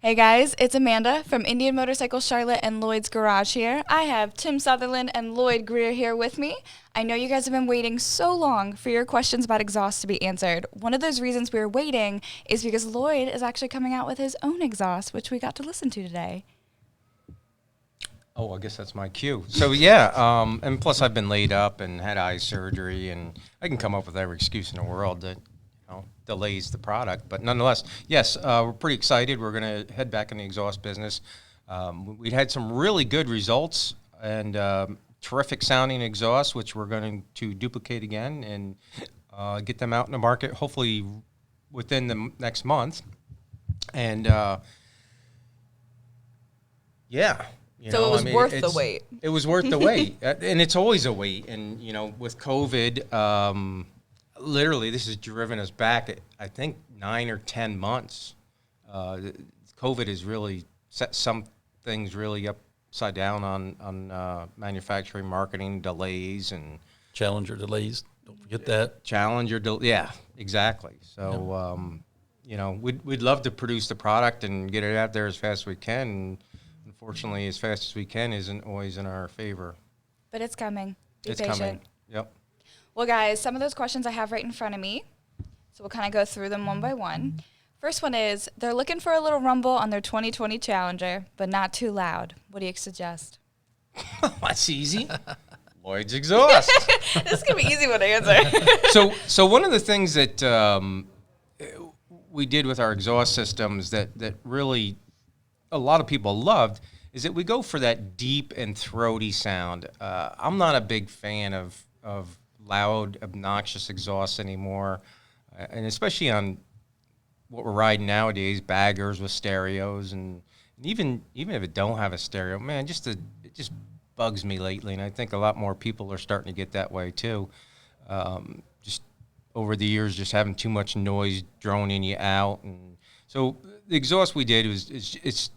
Hey guys, it's Amanda from Indian Motorcycle Charlotte and Lloyds Garage here. I have Tim Sutherland and Lloyd Greer here with me. I know you guys have been waiting so long for your questions about exhaust to be answered. One of those reasons we were waiting is because Lloyd is actually coming out with his own exhaust, which we got to listen to today. Oh, I guess that's my cue. So yeah, and plus I've been laid up and had eye surgery, and I can come up with every excuse in the world that delays the product. But nonetheless, yes, we're pretty excited. We're going to head back in the exhaust business. We had some really good results and terrific sounding exhausts, which we're going to duplicate again and get them out in the market, hopefully within the next month. And yeah. So it was worth the wait. It was worth the wait, and it's always a wait. And with COVID, literally, this has driven us back, I think, 9 or 10 months. COVID has really set some things really upside down on manufacturing, marketing delays, and Challenger delays. Don't forget that. Yeah, exactly. So, we'd love to produce the product and get it out there as fast as we can. And unfortunately, as fast as we can isn't always in our favor. But it's coming. Be it's patient. Coming. Yep. Well, guys, some of those questions I have right in front of me. So we'll kind of go through them one by one. First one is, they're looking for a little rumble on their 2020 Challenger, but not too loud. What do you suggest? That's easy. Lloyd's exhaust. This is going to be easy one to answer. So one of the things that we did with our exhaust systems that really a lot of people loved is that we go for that deep and throaty sound. I'm not a big fan of loud, obnoxious exhausts anymore, and especially on what we're riding nowadays, baggers with stereos, and even if it don't have a stereo, man, it just bugs me lately, and I think a lot more people are starting to get that way too. Just over the years, just having too much noise droning you out, and so the exhaust we did it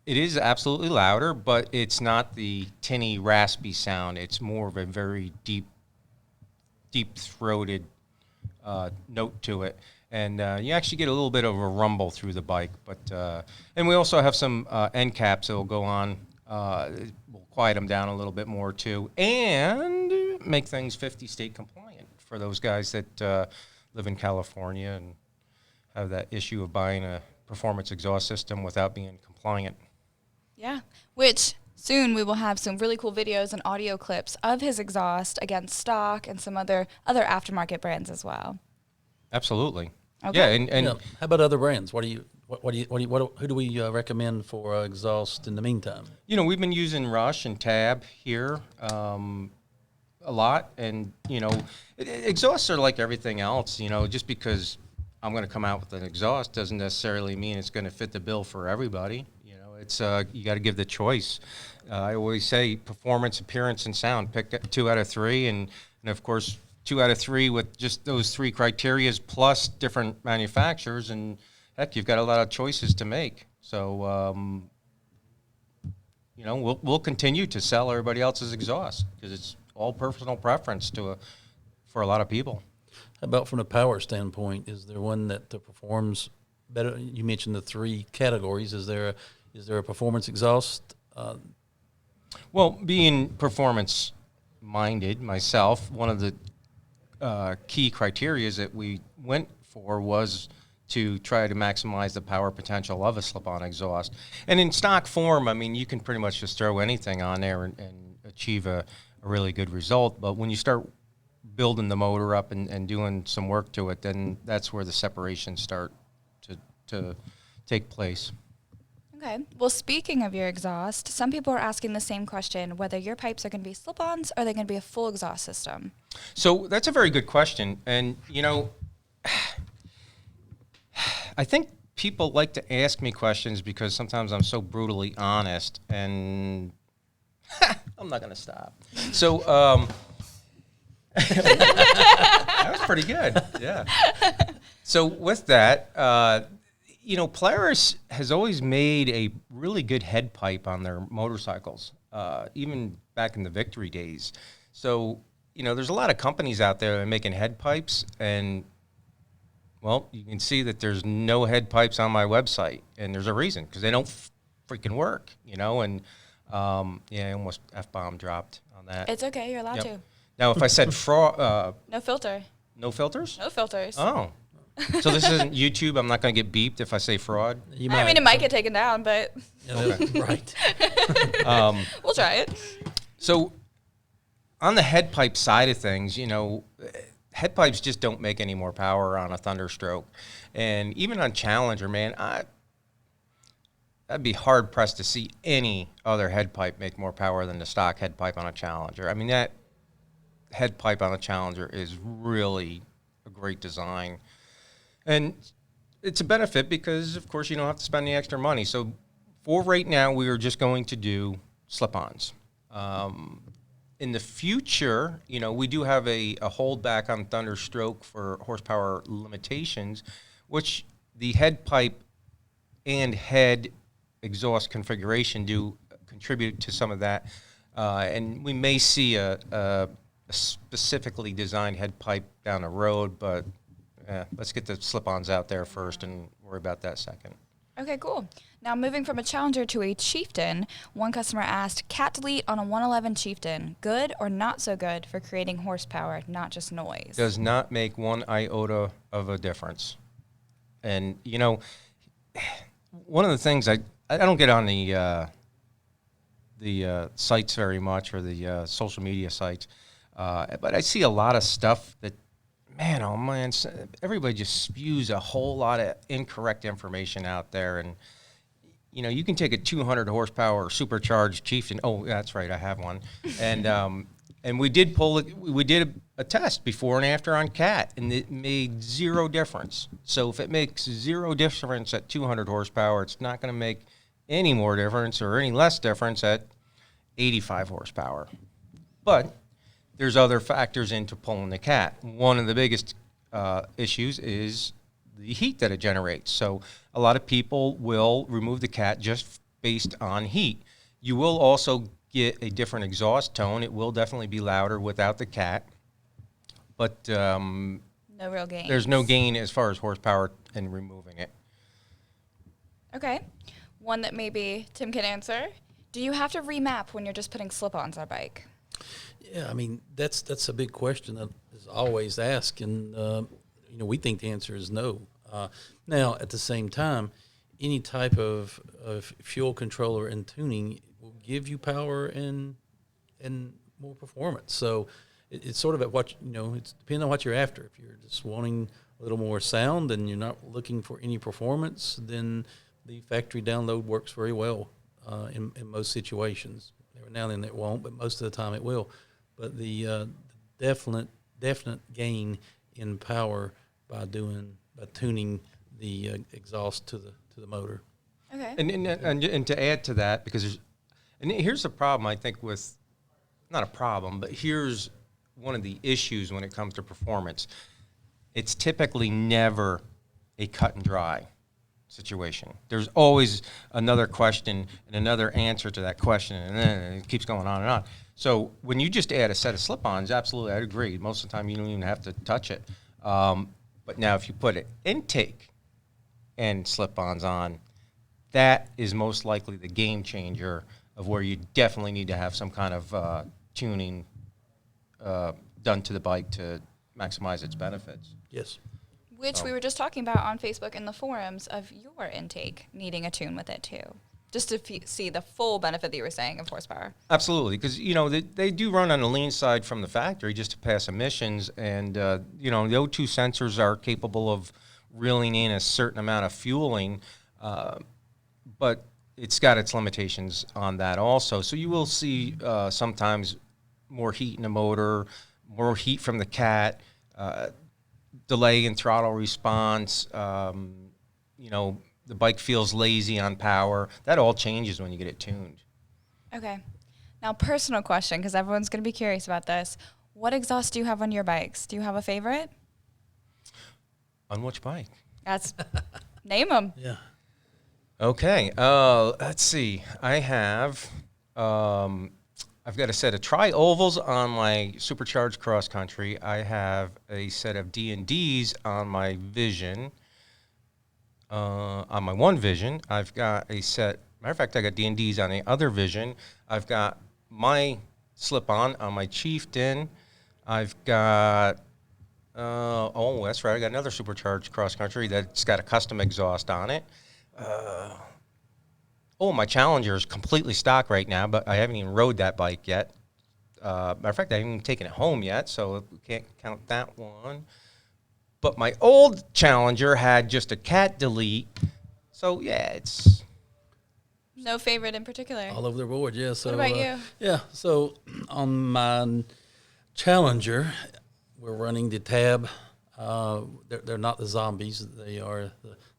is absolutely louder, but it's not the tinny, raspy sound. It's more of a very deep-throated note to it. And you actually get a little bit of a rumble through the bike. But and we also have some end caps that will go on. We'll quiet them down a little bit more, too, and make things 50-state compliant for those guys that live in California and have that issue of buying a performance exhaust system without being compliant. Yeah, which soon we will have some really cool videos and audio clips of his exhaust against stock and some other aftermarket brands as well. Absolutely. Okay. Yeah, and How about other brands? Who do we recommend for exhaust in the meantime? We've been using Rush and Tab here a lot, and exhausts are like everything else. Just because I'm going to come out with an exhaust doesn't necessarily mean it's going to fit the bill for everybody. It's you got to give the choice. I always say performance, appearance, and sound. Pick 2 out of 3, and of course 2 out of 3 with just those 3 criterias plus different manufacturers, and heck, you've got a lot of choices to make. So we'll continue to sell everybody else's exhaust because it's all personal preference for a lot of people. How about from a power standpoint? Is there one that performs better? You mentioned the 3 categories. Is there a performance exhaust? Well, being performance-minded myself, one of the key criteria that we went for was to try to maximize the power potential of a slip-on exhaust. And in stock form, I mean, you can pretty much just throw anything on there and achieve a really good result. But when you start building the motor up and doing some work to it, then that's where the separations start to take place. Okay. Well, speaking of your exhaust, some people are asking the same question, whether your pipes are going to be slip-ons or are they going to be a full exhaust system? So that's a very good question. And, I think people like to ask me questions because sometimes I'm so brutally honest, and I'm not going to stop. So that was pretty good. Yeah. So with that, Polaris has always made a really good head pipe on their motorcycles, even back in the Victory days. So, there's a lot of companies out there that are making head pipes, and Well, you can see that there's no head pipes on my website, and there's a reason, because they don't freaking work, and I almost F-bomb dropped on that. It's okay. You're allowed Yep. to. Now, if I said fraud, No filter. no filters? No filters. Oh. So this isn't YouTube? I'm not going to get beeped if I say fraud? You I mean, it might get taken down, but Right. we'll try it. So on the head pipe side of things, head pipes just don't make any more power on a Thunderstroke. And even on Challenger, man, I'd be hard-pressed to see any other head pipe make more power than the stock head pipe on a Challenger. I mean, that head pipe on a Challenger is really a great design. And it's a benefit because, of course, you don't have to spend the extra money. So for right now, we are just going to do slip-ons. In the future, we do have a holdback on Thunderstroke for horsepower limitations, which the head pipe and head exhaust configuration do contribute to some of that. And we may see a specifically designed head pipe down the road, but let's get the slip-ons out there first and worry about that second. Okay, cool. Now, moving from a Challenger to a Chieftain, one customer asked, cat delete on a 111 Chieftain, good or not so good for creating horsepower, not just noise? Does not make one iota of a difference. And, one of the things I don't get on the sites very much, or the social media sites, but I see a lot of stuff that, man, oh man, everybody just spews a whole lot of incorrect information out there. And, you can take a 200 horsepower supercharged Chieftain. Oh, that's right, I have one. And we did a test before and after on Cat, and it made zero difference. So if it makes zero difference at 200 horsepower, it's not going to make any more difference or any less difference at 85 horsepower. But there's other factors into pulling the Cat. One of the biggest issues is the heat that it generates. So a lot of people will remove the Cat just based on heat. You will also get a different exhaust tone. It will definitely be louder without the Cat. But no real gain. There's no gain as far as horsepower in removing it. Okay. One that maybe Tim can answer. Do you have to remap when you're just putting slip-ons on a bike? Yeah, I mean, that's a big question that is always asked, and we think the answer is no. Now, at the same time, any type of fuel controller and tuning will give you power and more performance. So it's sort of at what, it's depending on what you're after. If you're just wanting a little more sound and you're not looking for any performance, then the factory download works very well in most situations. Every now and then it won't, but most of the time it will. But the definite gain in power by tuning the exhaust to the motor. Okay. And to add to that, because here's the problem, I think, with, not a problem, but here's one of the issues when it comes to performance. It's typically never a cut and dry situation. There's always another question and another answer to that question, and then it keeps going on and on. So when you just add a set of slip-ons, absolutely, I'd agree. Most of the time, you don't even have to touch it. But now if you put an intake and slip-ons on, that is most likely the game changer of where you definitely need to have some kind of tuning done to the bike to maximize its benefits. Yes. Which we were just talking about on Facebook in the forums of your intake needing a tune with it too. Just to see the full benefit that you were saying of horsepower. Absolutely, because they do run on the lean side from the factory just to pass emissions, and the O2 sensors are capable of reeling in a certain amount of fueling, but it's got its limitations on that also. So you will see sometimes more heat in the motor, more heat from the Cat, delay in throttle response. The bike feels lazy on power. That all changes when you get it tuned. Okay. Now, personal question, because everyone's going to be curious about this. What exhaust do you have on your bikes? Do you have a favorite? On which bike? Name them. Yeah. Okay. Let's see. I have I've got a set of tri-ovals on my supercharged cross country. I have a set of D&Ds on my Vision. On my one Vision, I've got a set. Matter of fact, I got D&Ds on the other Vision. I've got my slip-on my Chieftain. I've got. Oh, that's right. I got another supercharged cross country that's got a custom exhaust on it. My Challenger is completely stock right now, but I haven't even rode that bike yet. Matter of fact, I haven't even taken it home yet, so we can't count that one. But my old Challenger had just a cat delete, so yeah, it's No favorite in particular. All over the board, yeah. So, What about you? Yeah, so on my Challenger, we're running the tab. They're not the zombies; they are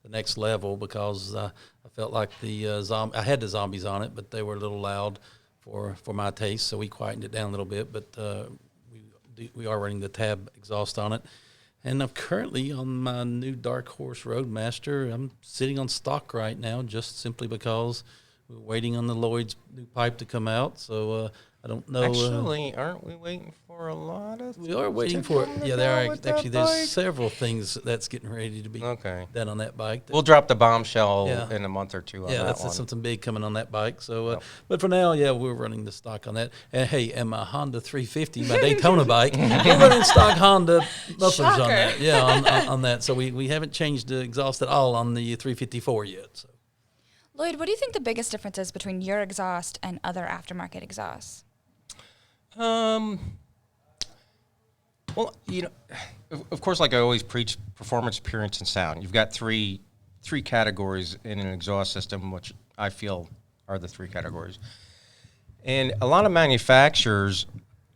the next level because I felt like I had the zombies on it, but they were a little loud for my taste, so we quietened it down a little bit. But we are running the tab exhaust on it. And I'm currently on my new Dark Horse Roadmaster. I'm sitting on stock right now just simply because we're waiting on the Lloyd's new pipe to come out. So I don't know. actually, aren't we waiting for a lot of? We are waiting for it. Yeah, there are actually. There's several things that's getting ready to be done on that bike. We'll drop the bombshell Yeah. in a month or two on Yeah, that that's one. something big coming on that bike. So, but for now, yeah, we're running the stock on that. And hey, and my Honda 350, my Daytona bike, we're running stock Honda mufflers on Shocker. that. Yeah, on that. So we haven't changed the exhaust at all on the 354 yet. So. Lloyd, what do you think the biggest difference is between your exhaust and other aftermarket exhausts? Well, of course, like I always preach, performance, appearance, and sound. You've got three categories in an exhaust system, which I feel are the three categories. And a lot of manufacturers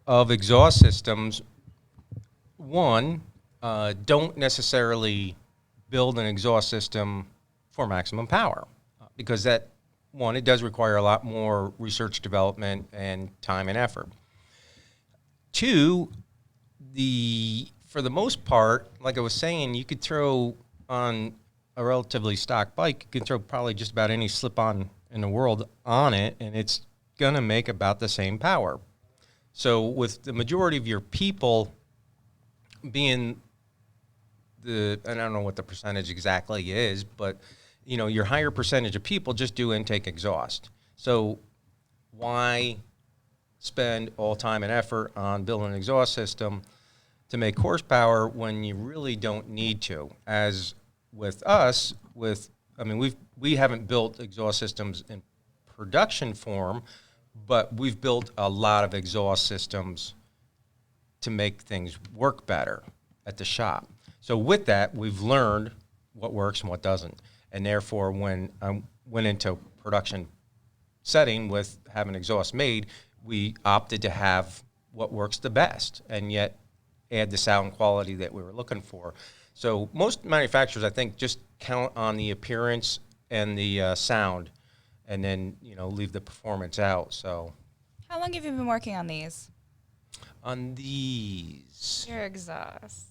of exhaust systems, don't necessarily build an exhaust system for maximum power because it does require a lot more research, development, and time and effort. Two, for the most part, like I was saying, you could throw on a relatively stock bike, you can throw probably just about any slip-on in the world on it, and it's going to make about the same power. So with the majority of your people being and I don't know what the percentage exactly is, but, your higher percentage of people just do intake exhaust. So why spend all time and effort on building an exhaust system to make horsepower when you really don't need to? As with us, we haven't built exhaust systems in production form, but we've built a lot of exhaust systems to make things work better at the shop. So with that, we've learned what works and what doesn't. And therefore, when I went into production setting with having exhaust made, we opted to have what works the best and yet add the sound quality that we were looking for. So most manufacturers, I think, just count on the appearance and the sound and then, leave the performance out. So, How long have you been working on these? On these, Your exhaust.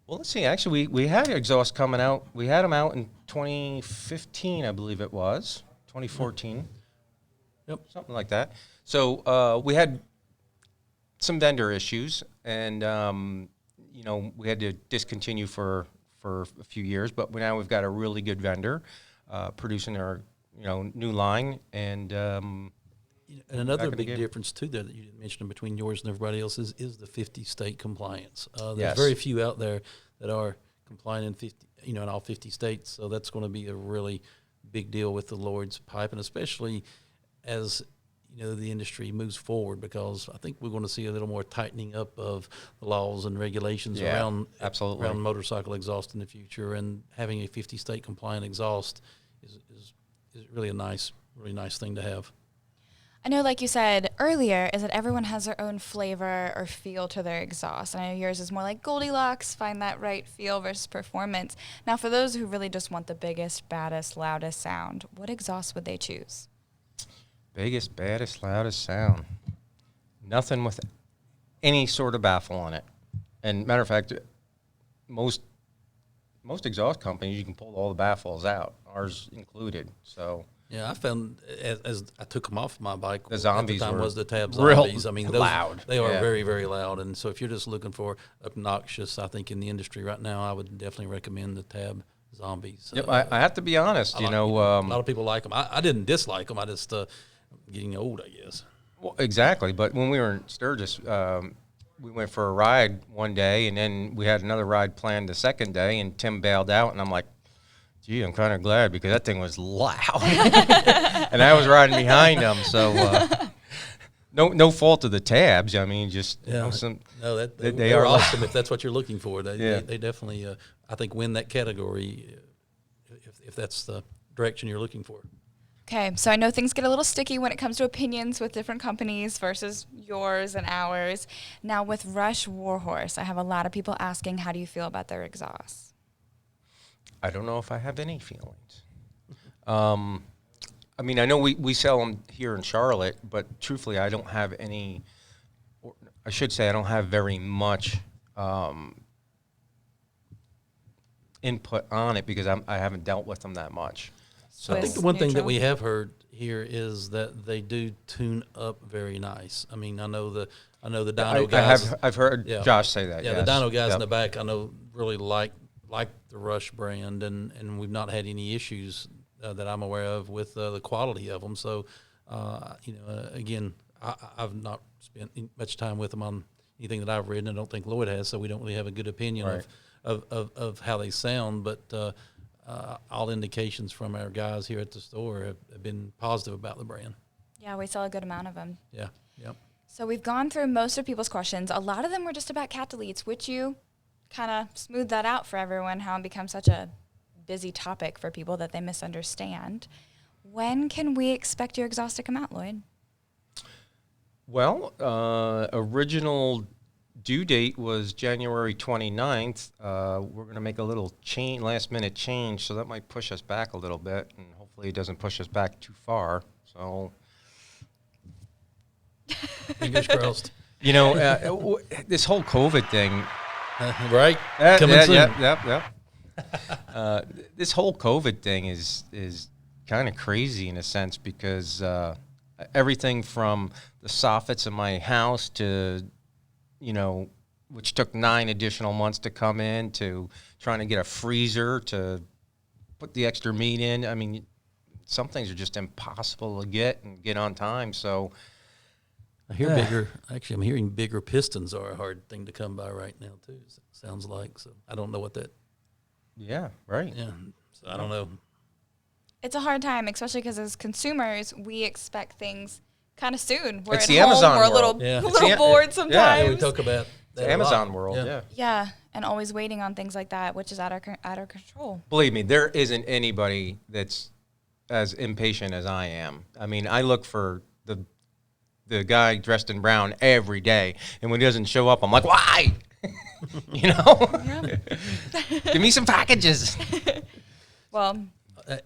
well, let's see. Actually, we had exhaust coming out. We had them out in 2015, I believe it was, 2014. Yep. Something like that. So we had some vendor issues, and we had to discontinue for a few years. But now we've got a really good vendor producing our new line, and And another back in the big game. difference too there that you didn't mention between yours and everybody else is the 50 state compliance. There's Yes. very few out there that are compliant in 50, in all 50 states. So that's going to be a really big deal with the Lloyd's pipe, and especially as the industry moves forward, because I think we're going to see a little more tightening up of the laws and regulations around motorcycle exhaust in the future, and having a 50 state compliant exhaust is really really nice thing to have. I know, like you said earlier, is that everyone has their own flavor or feel to their exhaust. I know yours is more like Goldilocks, find that right feel versus performance. Now, for those who really just want the biggest, baddest, loudest sound, what exhaust would they choose? biggest, baddest, loudest sound. Nothing with any sort of baffle on it. And matter of fact, most exhaust companies, you can pull all the baffles out, ours included. So Yeah, I found as I took them off my bike, The zombies at the time were was the Tab real zombies. I mean, those, loud. They are Yeah. very, very loud. And so if you're just looking for obnoxious, I think in the industry right now, I would definitely recommend the Tab zombies. Yep, I have to be honest. a lot of people like them. I didn't dislike them. I just getting old, I guess. Well, exactly. But when we were in Sturgis, we went for a ride one day, and then we had another ride planned the second day, and Tim bailed out, and I'm like, gee, I'm kind of glad because that thing was loud. And I was riding behind him, so no fault of the Tabs. I mean, just they are awesome if that's what you're looking for. They definitely, I think, win that category if that's the direction you're looking for. Okay, so I know things get a little sticky when it comes to opinions with different companies versus yours and ours. Now with Rush Warhorse, I have a lot of people asking, how do you feel about their exhausts? I don't know if I have any feelings. I mean, I know we sell them here in Charlotte, but truthfully, I don't have any, or I should say I don't have very much input on it because I haven't dealt with them that much. So I think the one thing that we have heard here is that they do tune up very nice. I mean, I know the dyno guys. I've heard Josh say that. Yeah, yes. the dyno guys in the back, I know, really like the Rush brand, and we've not had any issues that I'm aware of with the quality of them. So, again, I've not spent much time with them on anything that I've read, and I don't think Lloyd has, so we don't really have a good opinion of how they sound. But all indications from our guys here at the store have been positive about the brand. Yeah, we sell a good amount of them. Yeah, yep. So we've gone through most of people's questions. A lot of them were just about cat deletes, which you kind of smoothed that out for everyone, how it becomes such a busy topic for people that they misunderstand. When can we expect your exhaust to come out, Lloyd? Well, original due date was January 29th. We're going to make a little last-minute change, so that might push us back a little bit, and hopefully it doesn't push us back too far. So, Fingers crossed. You know, this whole COVID thing. Right? Coming soon. Yep. This whole COVID thing is kind of crazy in a sense because everything from the soffits in my house to, which took 9 additional months to come in, to trying to get a freezer to put the extra meat in. I mean, some things are just impossible to get on time. So I hear I'm hearing bigger pistons are a hard thing to come by right now too. Sounds like, so I don't know what that. Yeah, right. Yeah, so I don't know. It's a hard time, especially because as consumers, we expect things kind of soon. We're It's at the home, Amazon we're a world. little bored sometimes. Yeah, we talk about that It's a Amazon lot. world, yeah. Yeah, and always waiting on things like that, which is out of control. Believe me, there isn't anybody that's as impatient as I am. I mean, I look for the guy dressed in brown every day, and when he doesn't show up, I'm like, why? Give me some packages. Well,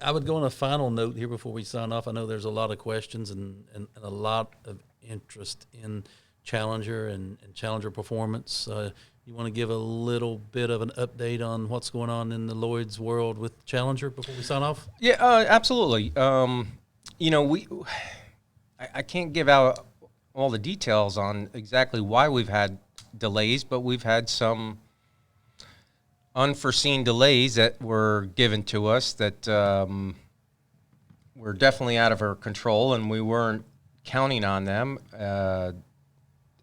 I would go on a final note here before we sign off. I know there's a lot of questions and a lot of interest in Challenger and Challenger performance. You want to give a little bit of an update on what's going on in the Lloyd's world with Challenger before we sign off? Yeah, absolutely. I can't give out all the details on exactly why we've had delays, but we've had some unforeseen delays that were given to us that were definitely out of our control, and we weren't counting on them.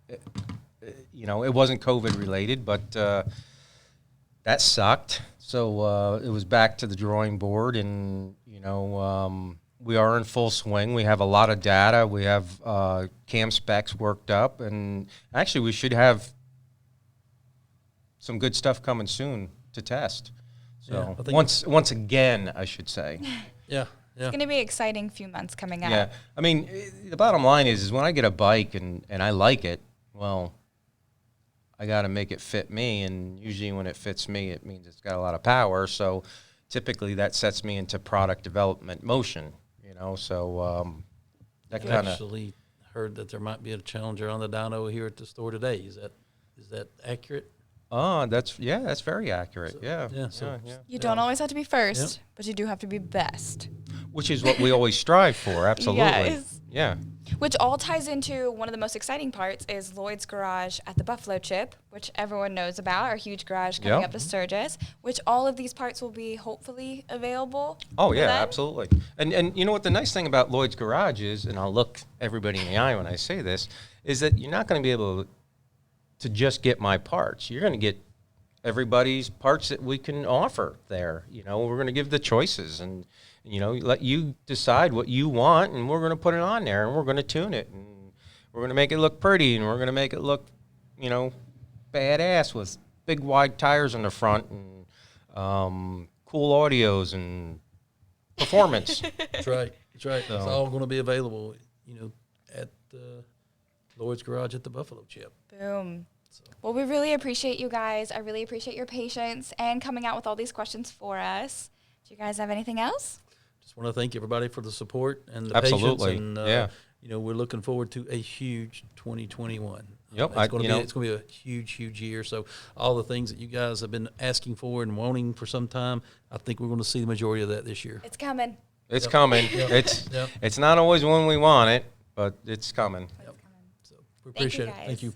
It wasn't COVID related, but that sucked. So it was back to the drawing board, and we are in full swing. We have a lot of data. We have cam specs worked up, and actually we should have some good stuff coming soon to test. So once again, I should say. Yeah. It's going to be an exciting few months coming up. Yeah. I mean, the bottom line is when I get a bike and I like it, well, I got to make it fit me. And usually when it fits me, it means it's got a lot of power. So typically that sets me into product development motion, so that I kind of. actually heard that there might be a Challenger on the dyno here at the store today. Is that accurate? Oh, that's very accurate. So, Yeah. yeah, so- You don't always have to be first, but you do have to be best. Which is what we always strive for, absolutely. Yes. Yeah. Which all ties into one of the most exciting parts is Lloyd's Garage at the Buffalo Chip, which everyone knows about, our huge garage coming Yep. up to Sturgis, which all of these parts will be hopefully available. Oh, for yeah, them. absolutely. And you know what the nice thing about Lloyd's Garage is, and I'll look everybody in the eye when I say this, is that you're not going to be able to just get my parts. You're going to get everybody's parts that we can offer there. You know, we're going to give the choices and, you know, let you decide what you want, and we're going to put it on there, and we're going to tune it, and we're going to make it look pretty, and we're going to make it look, you know, badass with big wide tires in the front and cool audios and performance. That's right. That's right. It's So- all going to be available, you know, at Lloyd's Garage at the Buffalo Chip. Boom. Well, we really appreciate you guys. I really appreciate your patience and coming out with all these questions for us. Do you guys have anything else? Just want to thank everybody for the support and the Absolutely. patience. And, Yeah. you know, we're looking forward to a huge 2021. Yep, It's going you to know- be, it's going to be a huge, huge year. So all the things that you guys have been asking for and wanting for some time, I think we're going to see the majority of that this year. It's coming. It's Yep. coming. Yep. It's Yep. it's not always when we want it, but it's coming. So we Thank you, appreciate it. Thank guys. you.